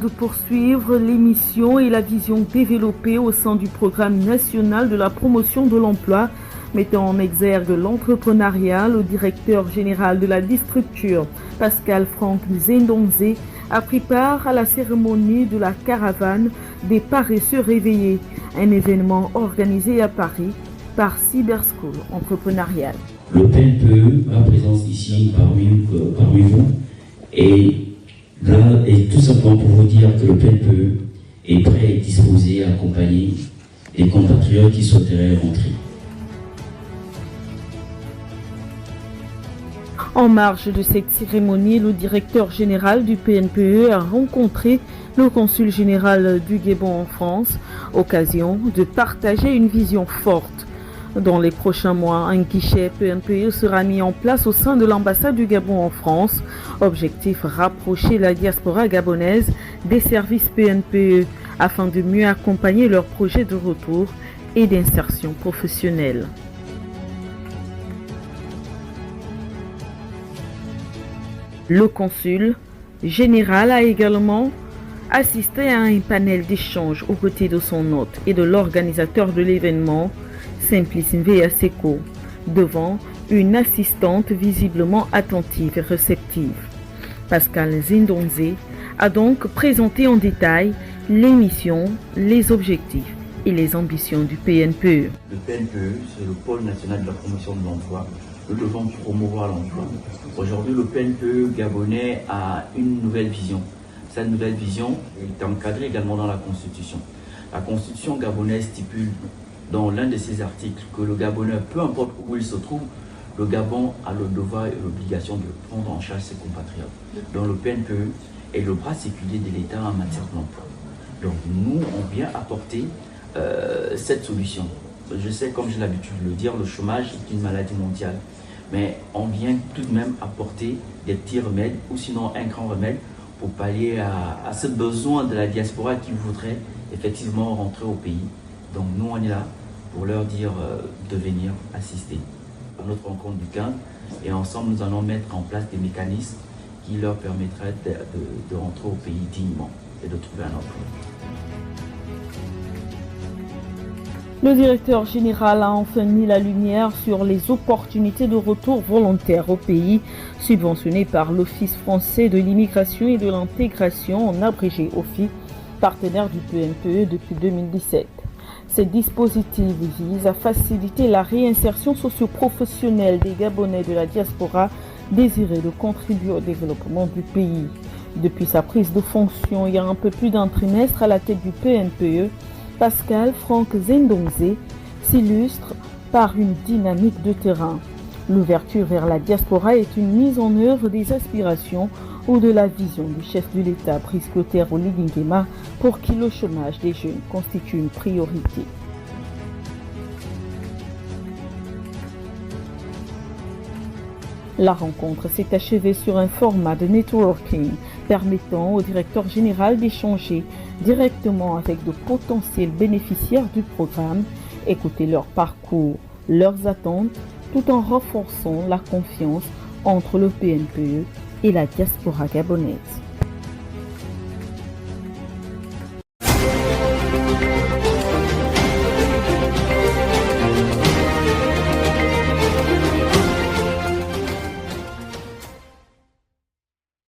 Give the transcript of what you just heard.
de poursuivre les missions et la vision développée au sein du programme national de la promotion de l'emploi, mettant en exergue l'entrepreneuriat. Le directeur général de la structure, Pascal Franck Zendonze, a pris part à la cérémonie de la caravane des paresseux réveillés, un événement organisé à Paris par Cyberschool Entrepreneurial. Le PNPE a présence ici parmi vous et là, et tout simplement pour vous dire que le PNPE est prêt et disposé à accompagner les compatriotes qui souhaiteraient rentrer. En marge de cette cérémonie, le directeur général du PNPE a rencontré le consul général du Gabon en France, occasion de partager une vision forte. Dans les prochains mois, un guichet PNPE sera mis en place au sein de l'ambassade du Gabon en France. Objectif, rapprocher la diaspora gabonaise des services PNPE afin de mieux accompagner leurs projets de retour et d'insertion professionnelle. Le consul général a également assisté à un panel d'échange aux côtés de son hôte et de l'organisateur de l'événement, Simplice Mveaseko, devant une assistante visiblement attentive et réceptive. Pascal Zendonze a donc présenté en détail les missions, les objectifs et les ambitions du PNPE. Le PNPE, c'est le pôle national de la promotion de l'emploi. Nous devons promouvoir l'emploi. Aujourd'hui, le PNPE gabonais a une nouvelle vision. Cette nouvelle vision est encadrée également dans la Constitution. La Constitution gabonaise stipule dans l'un de ses articles que le Gabonais, peu importe où il se trouve, le Gabon a le devoir et l'obligation de prendre en charge ses compatriotes. Donc le PNPE est le bras séculier de l'État en matière d'emploi. Donc nous, on vient apporter cette solution. Je sais, comme j'ai l'habitude de le dire, le chômage est une maladie mondiale. Mais on vient tout de même apporter des petits remèdes ou sinon un grand remède pour pallier à ce besoin de la diaspora qui voudrait effectivement rentrer au pays. Donc nous, on est là pour leur dire de venir assister à notre rencontre du 15 et ensemble, nous allons mettre en place des mécanismes qui leur permettraient de rentrer au pays dignement et de trouver un emploi. Le directeur général a enfin mis la lumière sur les opportunités de retour volontaire au pays, subventionnées par l'Office français de l'immigration et de l'intégration, en abrégé OFII, partenaire du PNPE depuis 2017. Ces dispositifs visent à faciliter la réinsertion socio-professionnelle des Gabonais de la diaspora désirés de contribuer au développement du pays. Depuis sa prise de fonction il y a un peu plus d'un trimestre à la tête du PNPE, Pascal Franck Zendonze s'illustre par une dynamique de terrain. L'ouverture vers la diaspora est une mise en œuvre des aspirations ou de la vision du chef de l'État, Brice Clotaire Oligui Nguema, pour qui le chômage des jeunes constitue une priorité. La rencontre s'est achevée sur un format de networking permettant au directeur général d'échanger directement avec de potentiels bénéficiaires du programme, écouter leur parcours, leurs attentes, tout en renforçant la confiance entre le PNPE et la diaspora gabonaise.